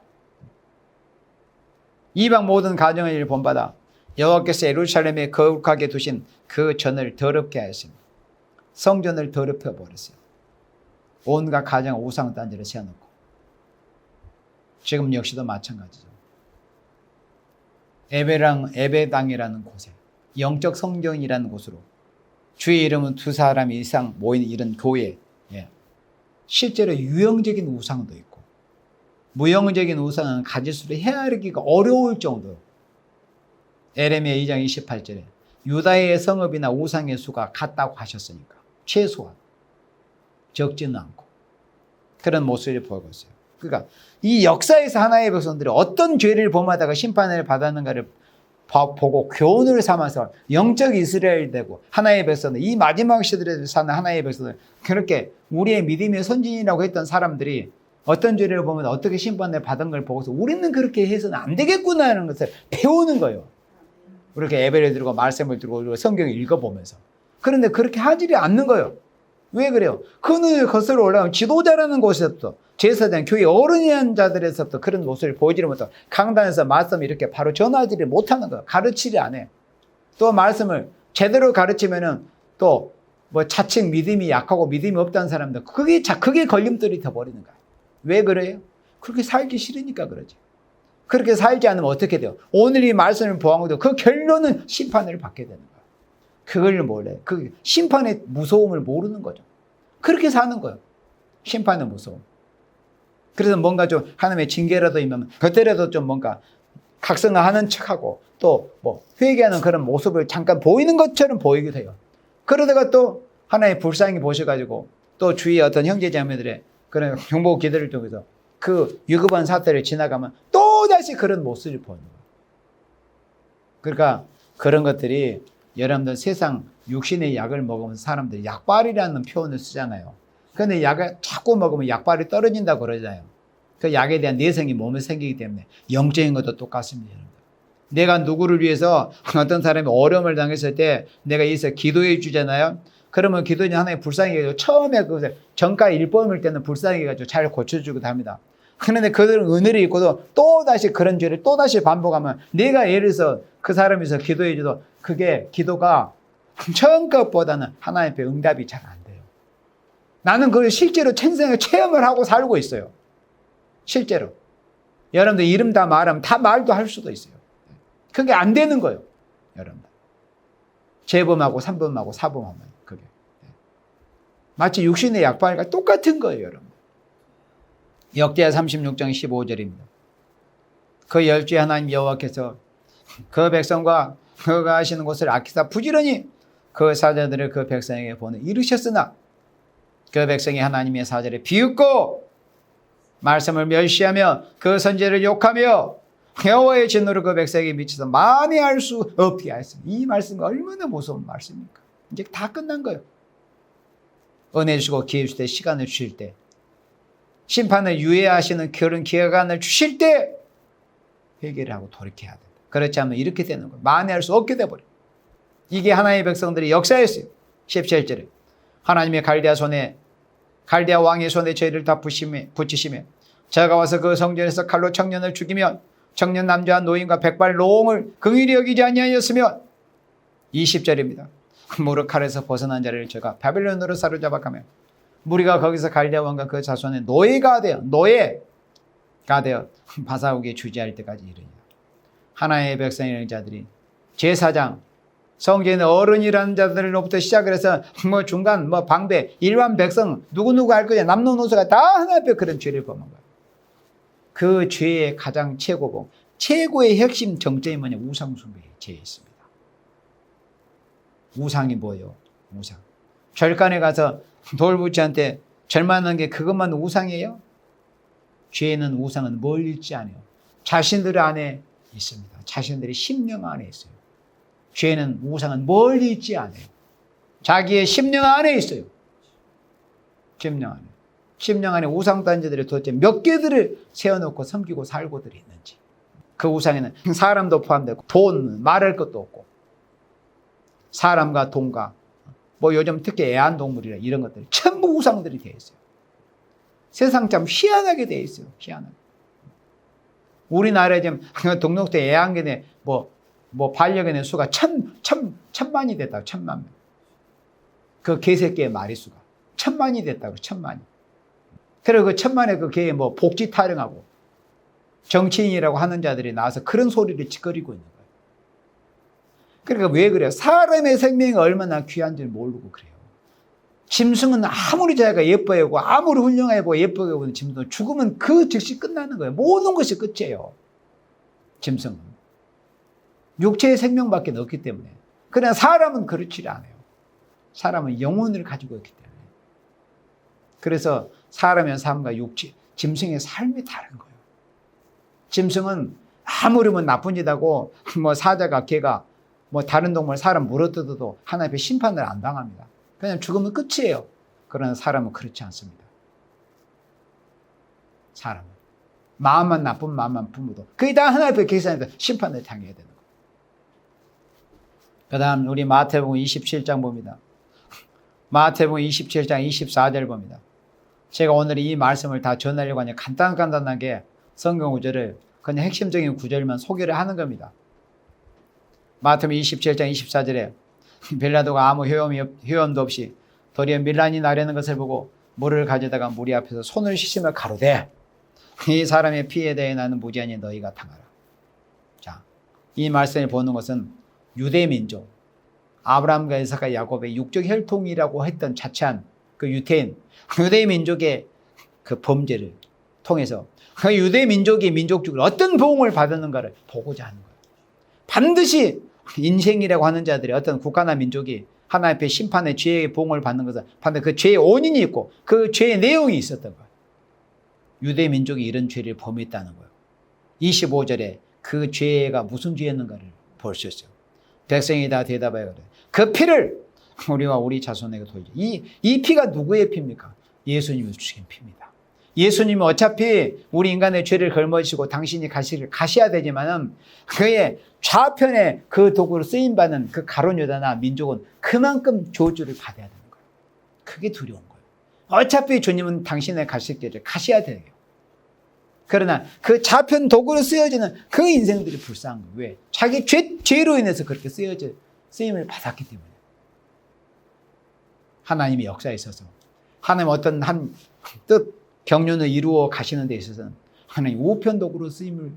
이방 모든 가정의 일을 본받아 여호와께서 예루살렘에 거룩하게 두신 그 전을 더럽게 하였습니다. 성전을 더럽혀 버렸어요. 온갖 가정 우상 단지를 세워놓고. 지금 역시도 마찬가지죠. 예배당이라는 곳에, 영적 성전이라는 곳으로 주의 이름은 2사람 이상 모이는 이런 교회, 실제로 유형적인 우상도 있고 무형적인 우상은 가짓수를 헤아리기가 어려울 정도로, 에레미야 2장 28절에 유다의 성읍이나 우상의 수가 같다고 하셨으니까 최소한 적지는 않고 그런 모습을 보이고 있어요. 그러니까 이 역사에서 하나의 백성들이 어떤 죄를 범하다가 심판을 받았는가를 보고 교훈을 삼아서 영적 이스라엘 되고 하나의 백성들, 이 마지막 시대에 사는 하나의 백성들, 그렇게 우리의 믿음의 선진이라고 했던 사람들이 어떤 죄를 보면 어떻게 심판을 받은 걸 보고서 우리는 그렇게 해서는 안 되겠구나 하는 것을 배우는 거예요. 그렇게 예배를 드리고 말씀을 들고 성경을 읽어보면서. 그런데 그렇게 하지 않는 거예요. 왜 그래요? 그 눈을 거슬러 올라가면 지도자라는 곳에서부터, 제사장, 교회 어른이라는 자들에서부터 그런 모습을 보이지를 못하고 강단에서 말씀을 이렇게 바로 전하지를 못하는 거예요. 가르치지 않아요. 또 말씀을 제대로 가르치면은 또 뭐 자칭 믿음이 약하고 믿음이 없다는 사람들, 그게 걸림돌이 돼버리는 거예요. 왜 그래요? 그렇게 살기 싫으니까 그러지. 그렇게 살지 않으면 어떻게 돼요? 오늘 이 말씀을 보아도 그 결론은 심판을 받게 되는 거예요. 그걸 몰라요. 그 심판의 무서움을 모르는 거죠. 그렇게 사는 거예요. 심판의 무서움. 그래서 뭔가 좀 하나님의 징계라도 임하면 그때라도 좀 뭔가 각성하는 척하고 또 뭐 회개하는 그런 모습을 잠깐 보이는 것처럼 보이기도 해요. 그러다가 또 하나의 불쌍히 보셔가지고 또 주위의 어떤 형제자매들의 그런 경보 기도를 통해서 그 위급한 사태를 지나가면 또다시 그런 모습을 보는 거예요. 그러니까 그런 것들이, 여러분들 세상 육신의 약을 먹으면 사람들이 약발이라는 표현을 쓰잖아요. 그런데 약을 자꾸 먹으면 약발이 떨어진다고 그러잖아요. 그 약에 대한 내성이 몸에 생기기 때문에 영적인 것도 똑같습니다. 내가 누구를 위해서 어떤 사람이 어려움을 당했을 때 내가 여기서 기도해 주잖아요. 그러면 기도는 하나의 불쌍히 해가지고 처음에 그 정가 일범일 때는 불쌍히 해가지고 잘 고쳐주기도 합니다. 그런데 그들은 은혜를 입고도 또다시 그런 죄를 또다시 반복하면 내가 예를 들어서 그 사람에서 기도해 줘도 그게 기도가 처음 것보다는 하나님 앞에 응답이 잘 안 돼요. 나는 그걸 실제로 천생에 체험을 하고 살고 있어요. 실제로. 여러분들 이름 다 말하면 다 말도 할 수도 있어요. 그게 안 되는 거예요. 여러분들. 재범하고 3범하고 4범하면 그게. 마치 육신의 약발과 똑같은 거예요. 여러분. 역대하 36장 15절입니다. 그 열주에 하나님 여호와께서 그 백성과 그가 하시는 것을 아끼사 부지런히 그 사자들을 그 백성에게 보내 이르셨으나 그 백성이 하나님의 사자를 비웃고 말씀을 멸시하며 그 선지자를 욕하며 여호와의 진노를 그 백성에게 미쳐서 만회할 수 없게 하였습니다. 이 말씀이 얼마나 무서운 말씀입니까? 이제 다 끝난 거예요. 은혜 주시고 기회 주실 때, 시간을 주실 때, 심판을 유예하시는 그런 기간을 주실 때 회개를 하고 돌이켜야 된다. 그렇지 않으면 이렇게 되는 거예요. 만회할 수 없게 돼버려요. 이게 하나님의 백성들의 역사였어요. 17절에 하나님의 갈대아 왕의 손에 저희를 다 붙이시며 저가 와서 그 성전에서 칼로 청년을 죽이면 청년 남자와 노인과 백발 노홍을 긍휼히 여기지 아니하였으며 20절입니다. 무릇 칼에서 벗어난 자를 저가 바벨론으로 사로잡아 가며 무리가 거기서 갈대아 왕과 그 자손의 노예가 되어 바사옥에 주지할 때까지 이르니라. 하나님의 백성의 자들이 제사장 성전의 어른이라는 자들로부터 시작을 해서 중간 방배 일반 백성 누구누구 할 거냐 남녀노소가 다 하나 앞에 그런 죄를 범한 거예요. 그 죄의 가장 최고의 핵심 정점이 뭐냐? 우상 숭배의 죄였습니다. 우상이 뭐예요? 우상. 절간에 가서 돌부처한테 절만한 게 그것만 우상이에요? 죄는 우상은 뭘 잃지 않아요? 자신들 안에 있습니다. 자신들의 심령 안에 있어요. 죄는 우상은 뭘 잃지 않아요? 자기의 심령 안에 있어요. 심령 안에 우상단지들이 도대체 몇 개들을 세워놓고 섬기고 살고들 있는지. 그 우상에는 사람도 포함되고 돈 말할 것도 없고 사람과 돈과 요즘 특히 애완동물이라 이런 것들 전부 우상들이 되어 있어요. 세상 참 희한하게 되어 있어요. 희한하게. 우리나라에 지금 등록된 애완견의 반려견의 수가 천만이 됐다고. 1000만 명. 그 개새끼의 마리수가 1000만이 됐다고. 1000만이. 그리고 그 1000만의 그 개에 복지 타령하고 정치인이라고 하는 자들이 나와서 그런 소리를 짓거리고 있는 거예요. 그러니까 왜 그래요? 사람의 생명이 얼마나 귀한지 모르고 그래요. 짐승은 아무리 자기가 예뻐하고 아무리 훌륭하고 예쁘게 보는 짐승은 죽으면 그 즉시 끝나는 거예요. 모든 것이 끝이에요. 짐승은. 육체의 생명밖에 없기 때문에. 그러나 사람은 그렇지 않아요. 사람은 영혼을 가지고 있기 때문에. 그래서 사람의 삶과 짐승의 삶이 다른 거예요. 짐승은 아무리 나쁜 짓 하고 사자가 개가 다른 동물 사람 물어뜯어도 하나님 앞에 심판을 안 당합니다. 그냥 죽으면 끝이에요. 그러나 사람은 그렇지 않습니다. 사람은 마음만 나쁜 마음만 품어도 그게 다 하나님 앞에 계산해서 심판을 당해야 되는 거예요. 그 다음 우리 마태복음 27장 봅니다. 마태복음 27장 24절 봅니다. 제가 오늘 이 말씀을 다 전하려고 하니 간단하게 성경 구절을 그냥 핵심적인 구절만 소개를 하는 겁니다. 마태복음 27장 24절에 빌라도가 아무 효험도 없이 도리어 밀란이 나려는 것을 보고 물을 가져다가 무리 앞에서 손을 씻으며 가로되 이 사람의 피에 대해 나는 무지하니 너희가 당하라. 자, 이 말씀을 보는 것은 유대 민족 아브라함과 이삭과 야곱의 육적 혈통이라고 했던 자체한 그 유대 민족의 그 범죄를 통해서 그 유대 민족이 민족적으로 어떤 보응을 받았는가를 보고자 하는 거예요. 반드시 인생이라고 하는 자들이 어떤 국가나 민족이 하나님 앞에 심판의 죄의 보응을 받는 것은 반드시 그 죄의 원인이 있고 그 죄의 내용이 있었던 거예요. 유대 민족이 이런 죄를 범했다는 거예요. 25절에 그 죄가 무슨 죄였는가를 볼 수 있어요. 백성이 다 대답하여 그래. 그 피를 우리와 우리 자손에게 돌려. 이 피가 누구의 피입니까? 예수님이 주신 피입니다. 예수님은 어차피 우리 인간의 죄를 걸머지고 당신이 가셔야 되지만은 그의 좌편에 그 도구로 쓰임받는 그 가룟 유다나 민족은 그만큼 저주를 받아야 되는 거예요. 그게 두려운 거예요. 어차피 주님은 당신의 가실 길을 가셔야 돼요. 그러나 그 좌편 도구로 쓰여지는 그 인생들이 불쌍한 거예요. 왜? 자기 죄로 인해서 그렇게 쓰임을 받았기 때문에. 하나님의 역사에 있어서 하나님 어떤 한 뜻 경륜을 이루어 가시는 데 있어서는 하나님 우편 도구로 쓰임을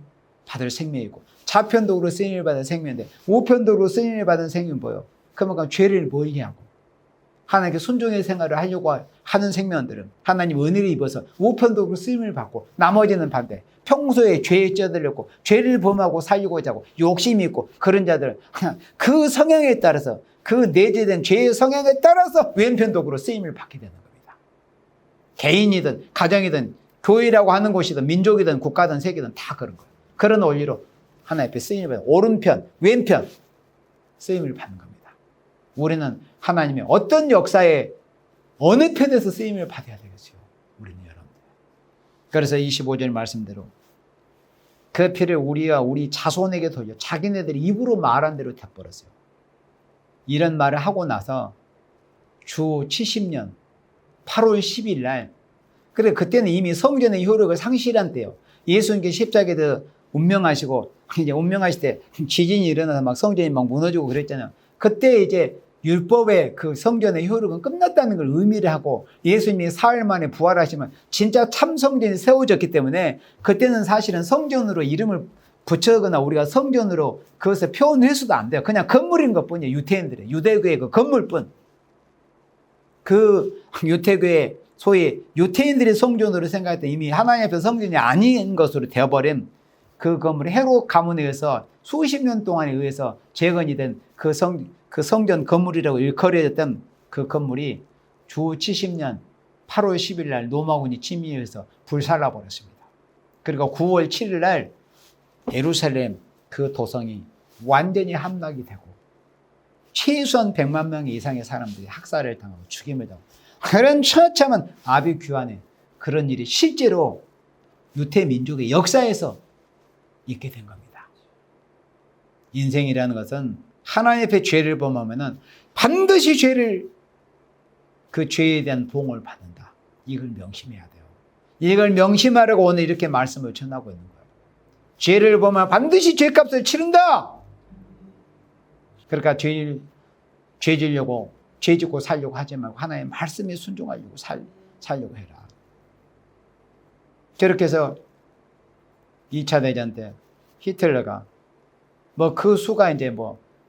받을 생명이고 좌편 도구로 쓰임을 받은 생명인데 우편 도구로 쓰임을 받은 생명은 뭐예요? 그만큼 죄를 멀리하고 하나님께 순종의 생활을 하려고 하는 생명들은 하나님 은혜를 입어서 우편독으로 쓰임을 받고, 나머지는 반대. 평소에 죄에 쩌들렸고 죄를 범하고 살려고자 하고 욕심이 있고 그런 자들, 그 성향에 따라서, 그 내재된 죄의 성향에 따라서 왼편독으로 쓰임을 받게 되는 겁니다. 개인이든 가정이든 교회라고 하는 곳이든 민족이든 국가든 세계든 다 그런 거예요. 그런 원리로 하나님 앞에 쓰임을 받는, 오른편 왼편 쓰임을 받는 겁니다. 우리는 하나님의 어떤 역사에 어느 편에서 쓰임을 받아야 되겠어요, 우리는 여러분들. 그래서 25절 말씀대로 그 피를 우리와 우리 자손에게 돌려 자기네들이 입으로 말한 대로 되버렸어요. 이런 말을 하고 나서 주 70년 8월 10일 날, 그래 그때는 이미 성전의 효력을 상실한 때요. 예수님께 십자가에서 운명하시고, 이제 운명하실 때 지진이 일어나서 막 성전이 막 무너지고 그랬잖아요. 그때 이제 율법의 그 성전의 효력은 끝났다는 걸 의미를 하고, 예수님이 사흘 만에 부활하시면 진짜 참 성전이 세워졌기 때문에 그때는 사실은 성전으로 이름을 붙여거나 우리가 성전으로 그것을 표현해서도 안 돼요. 그냥 건물인 것뿐이에요. 유대인들의, 유대교의 그 건물뿐. 그 유대교의 소위 유대인들의 성전으로 생각했던, 이미 하나님 앞에 성전이 아닌 것으로 되어버린 그 건물이 헤롯 가문에 의해서 수십 년 동안에 의해서 재건이 된 그 성전 건물이라고 일컬어졌던 그 건물이 주 70년 8월 10일 날 로마군이 침입해서 불살라 버렸습니다. 그리고 9월 7일 날 예루살렘 그 도성이 완전히 함락이 되고 최소한 100만 명 이상의 사람들이 학살을 당하고 죽임을 당하고, 그런 처참한 아비규환의 그런 일이 실제로 유대 민족의 역사에서 있게 된 겁니다. 인생이라는 것은 하나님 앞에 죄를 범하면은 반드시 그 죄에 대한 보응을 받는다. 이걸 명심해야 돼요. 이걸 명심하라고 오늘 이렇게 말씀을 전하고 있는 거예요. 죄를 범하면 반드시 죄값을 치른다. 그러니까 죄 지려고, 죄 짓고 살려고 하지 말고 하나님의 말씀에 순종하려고 살려고 해라. 그렇게 해서 2차 대전 때 히틀러가 그 수가 이제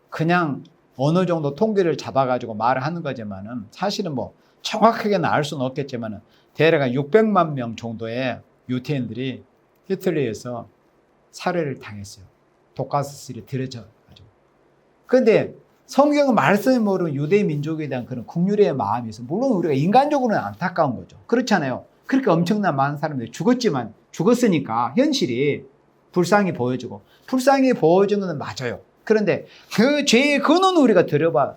그냥 어느 정도 통계를 잡아가지고 말을 하는 거지만은, 사실은 정확하게는 알 수는 없겠지만은 대략 600만 명 정도의 유태인들이 히틀러에 의해서 살해를 당했어요. 독가스실에 들여져 가지고. 그런데 성경은 말씀을 모르는 유대 민족에 대한 그런 국률의 마음이 있어요. 물론 우리가 인간적으로는 안타까운 거죠. 그렇잖아요. 그렇게 엄청난 많은 사람들이 죽었으니까 현실이 불쌍히 보여지고, 불쌍히 보여준 건 맞아요. 그런데 그 죄의 근원은 우리가 들여다봐야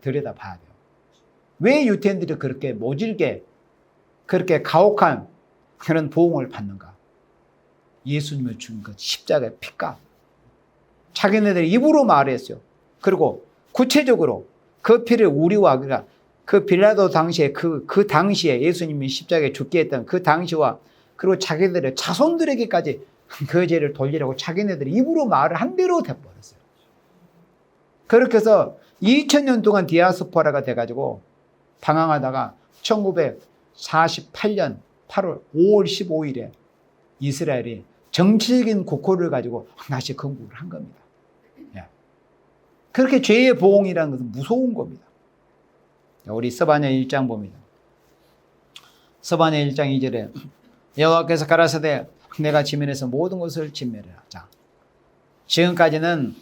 돼요. 왜 유태인들이 그렇게 모질게, 그렇게 가혹한 그런 보응을 받는가? 예수님을 죽인 그 십자가의 피값. 자기네들이 입으로 말했어요. 그리고 구체적으로 그 피를 우리와, 그러니까 그 빌라도 당시에 그 당시에 예수님이 십자가에 죽게 했던 그 당시와, 그리고 자기들의 자손들에게까지 그 죄를 돌리라고 자기네들이 입으로 말을 한 대로 돼버렸어요. 그렇게 해서 2000년 동안 디아스포라가 돼가지고 방황하다가 1948년 5월 15일에 이스라엘이 정치적인 국호를 가지고 다시 건국을 한 겁니다. 그렇게 죄의 보응이라는 것은 무서운 겁니다. 우리 스바냐 1장 봅니다. 스바냐 1장 2절에 여호와께서 가라사대 내가 지면에서 모든 것을 진멸해라. 자, 지금까지는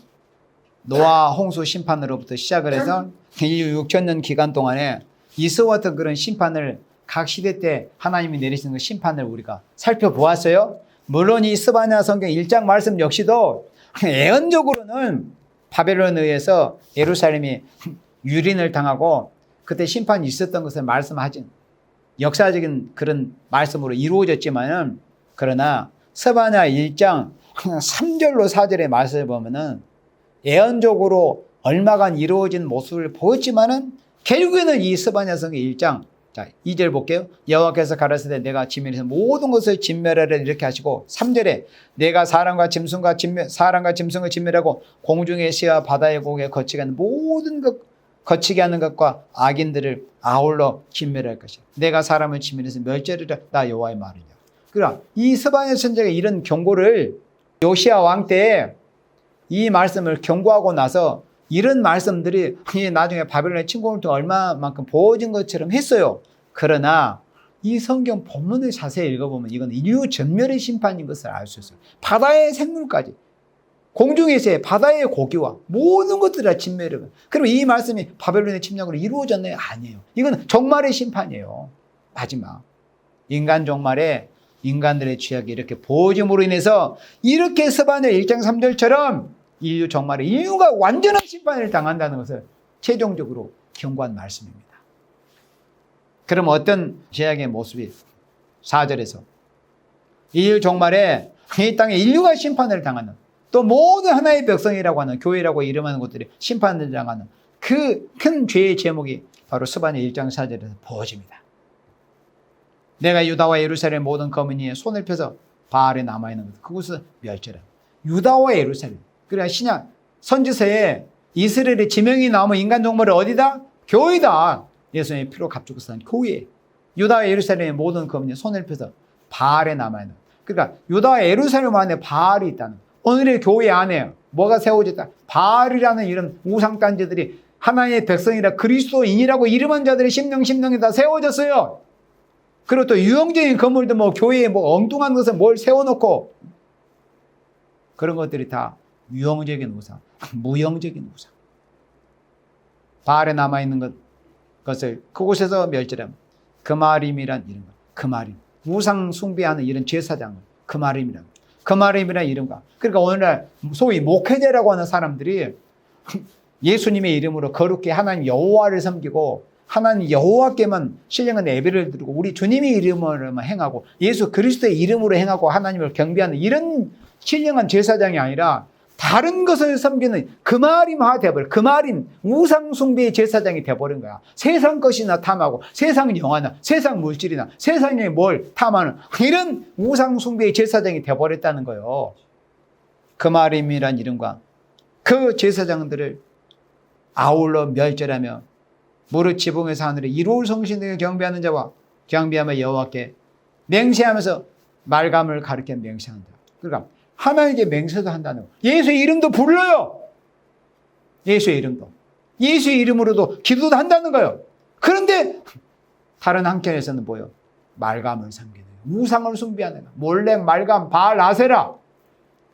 노아 홍수 심판으로부터 시작을 해서 인류 6000년 기간 동안에 있어왔던 그런 심판을, 각 시대 때 하나님이 내리시는 그 심판을 우리가 살펴보았어요. 물론 이 스바냐 성경 1장 말씀 역시도 예언적으로는 바벨론에 의해서 예루살렘이 유린을 당하고 그때 심판이 있었던 것을 말씀하신 역사적인 그런 말씀으로 이루어졌지만은, 그러나 스바냐 1장 3절로 4절의 말씀을 보면은 예언적으로 얼마간 이루어진 모습을 보였지만은, 결국에는 이 스바냐 성경 1장, 자 2절 볼게요. 여호와께서 가라사대 내가 지면에서 모든 것을 진멸하라 이렇게 하시고, 3절에 내가 사람과 짐승을 진멸하고 공중의 새와 바다의 고기에 거치게 하는 모든 것, 거치게 하는 것과 악인들을 아울러 진멸할 것이야. 내가 사람을 진멸해서 멸절하리라. 나 여호와의 말이냐. 그러나 이 스바냐 선지자가 이런 경고를 요시야 왕 때에 이 말씀을 경고하고 나서 이런 말씀들이 나중에 바벨론의 침공을 통해 얼마만큼 보여진 것처럼 했어요. 그러나 이 성경 본문을 자세히 읽어보면 이건 인류 전멸의 심판인 것을 알 수 있어요. 바다의 생물까지, 공중에서의 바다의 고기와 모든 것들이 다 진멸해요. 그럼 이 말씀이 바벨론의 침략으로 이루어졌나요? 아니에요. 이건 종말의 심판이에요. 마지막 인간 종말에 인간들의 죄악이 이렇게 보여짐으로 인해서 이렇게 스바냐 1장 3절처럼 인류 종말에 인류가 완전한 심판을 당한다는 것을 최종적으로 경고한 말씀입니다. 그럼 어떤 죄악의 모습이 4절에서 인류 종말에 이 땅에 인류가 심판을 당하는, 또 모든 하나의 백성이라고 하는, 교회라고 이름하는 것들이 심판을 당하는 그 큰 죄의 제목이 바로 스바냐 1장 4절에서 보여집니다. 내가 유다와 예루살렘 모든 거민이에 손을 펴서 바알에 남아있는 것, 그곳을 멸절함. 유다와 예루살렘, 그래야 신약 선지서에 이스라엘의 지명이 나오면 인간 종말이 어디다? 교회다. 예수님의 피로 값주고 산 교회. 유다와 예루살렘의 모든 거민이 손을 펴서 바알에 남아있는, 그러니까 유다와 예루살렘 안에 바알이 있다는, 오늘의 교회 안에 뭐가 세워졌다? 바알이라는 이런 우상단지들이 하나님의 백성이라 그리스도인이라고 이름한 자들의 심령에 다 세워졌어요. 그리고 또 유형적인 건물도 뭐 교회에 뭐 엉뚱한 것을 뭘 세워놓고, 그런 것들이 다 유형적인 우상, 무형적인 우상. 바알에 남아있는 것을 그곳에서 멸절함. 그마림이란 이름과, 그마림, 우상 숭배하는 이런 제사장을 그마림이란, 그마림이란 이름과, 그러니까 오늘날 소위 목회자라고 하는 사람들이 예수님의 이름으로 거룩히 하나님 여호와를 섬기고 하나님 여호와께만 신령한 예배를 드리고 우리 주님의 이름으로만 행하고 예수 그리스도의 이름으로 행하고 하나님을 경배하는 이런 신령한 제사장이 아니라 다른 것을 섬기는 그마림화 되어버려. 그마림, 우상숭배의 제사장이 되어버린 거야. 세상 것이나 탐하고 세상 영화나 세상 물질이나 세상에 뭘 탐하는 이런 우상숭배의 제사장이 되어버렸다는 거예요. 그마림이란 이름과 그 제사장들을 아울러 멸절하며 무릇 지붕에서 하늘에 이로울 성신을 경배하는 자와 경배하며 여호와께 맹세하면서 말감을 가르쳐 맹세한다. 그러니까 하나님께 맹세도 한다는 거. 예수의 이름도 불러요. 예수의 이름도. 예수의 이름으로도 기도도 한다는 거예요. 그런데 다른 한켠에서는 뭐예요? 말감을 섬기는 거예요. 우상을 숭배하는 거예요. 몰렉, 말감, 바알, 아세라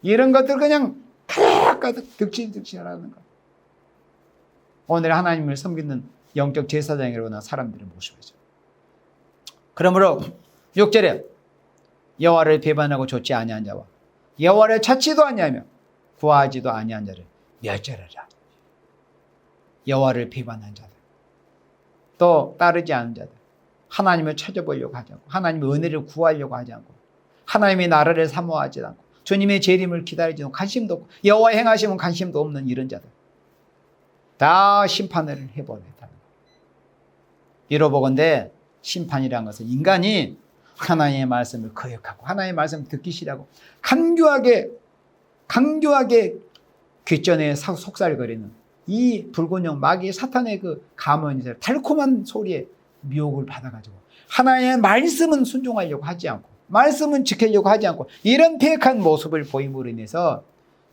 이런 것들 그냥 가득가득 득실득실하는 거예요. 오늘 하나님을 섬기는 영적 제사장이라고 하는 사람들의 모습이죠. 그러므로 6절에 여호와를 배반하고 좇지 아니한 자와 여호와를 찾지도 아니하며 구하지도 아니한 자를 멸절하라. 여호와를 배반한 자들, 또 따르지 않은 자들, 하나님을 찾아보려고 하지 않고 하나님의 은혜를 구하려고 하지 않고 하나님의 나라를 사모하지 않고 주님의 재림을 기다리지 않고 관심도 없고 여호와의 행하심은 관심도 없는 이런 자들 다 심판을 해버렸다는 거예요. 이로보건대 심판이라는 것은 인간이 하나님의 말씀을 거역하고 하나님의 말씀을 듣기 싫어하고 강조하게 귓전에 속살거리는 이 붉은 영 마귀의 사탄의 그 가문이 달콤한 소리에 미혹을 받아가지고 하나님의 말씀은 순종하려고 하지 않고 말씀은 지키려고 하지 않고 이런 폐역한 모습을 보임으로 인해서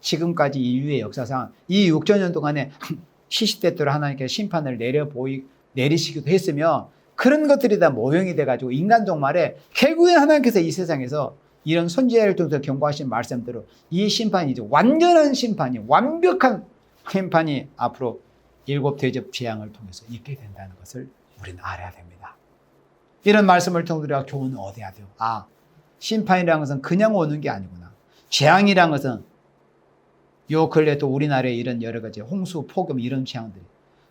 지금까지 인류의 역사상 이 6천년 동안에 시시때때로 하나님께서 심판을 내리시기도 했으며 그런 것들이 다 모형이 돼가지고 인간 종말에 결국엔 하나님께서 이 세상에서 이런 선지자를 통해서 경고하신 말씀대로 이 심판이 이제 완전한 심판이 완벽한 심판이 앞으로 7 대접 재앙을 통해서 있게 된다는 것을 우리는 알아야 됩니다. 이런 말씀을 통해서 우리가 교훈을 얻어야 돼요. 심판이라는 것은 그냥 오는 게 아니구나. 재앙이라는 것은 요 근래 또 우리나라에 이런 여러 가지 홍수, 폭염 이런 재앙들이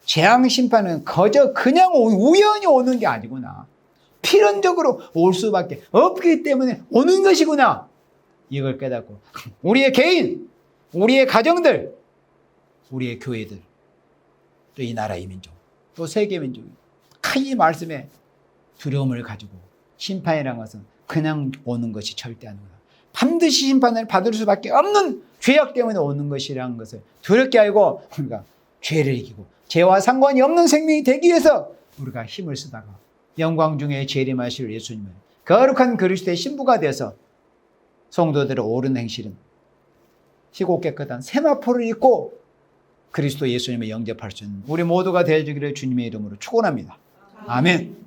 재앙 심판은 거저 그냥 우연히 오는 게 아니구나. 필연적으로 올 수밖에 없기 때문에 오는 것이구나. 이걸 깨닫고 우리의 개인, 우리의 가정들, 우리의 교회들, 또 이 나라의 민족, 또 세계 민족이 이 말씀에 두려움을 가지고 심판이라는 것은 그냥 오는 것이 절대 아니구나. 반드시 심판을 받을 수밖에 없는 죄악 때문에 오는 것이라는 것을 두렵게 알고 우리가 죄를 이기고 죄와 상관이 없는 생명이 되기 위해서 우리가 힘을 쓰다가 영광 중에 재림하실 예수님을 거룩한 그리스도의 신부가 되어서 성도들의 옳은 행실은 희고 깨끗한 세마포를 입고 그리스도 예수님을 영접할 수 있는 우리 모두가 되어지기를 주님의 이름으로 축원합니다. 아멘.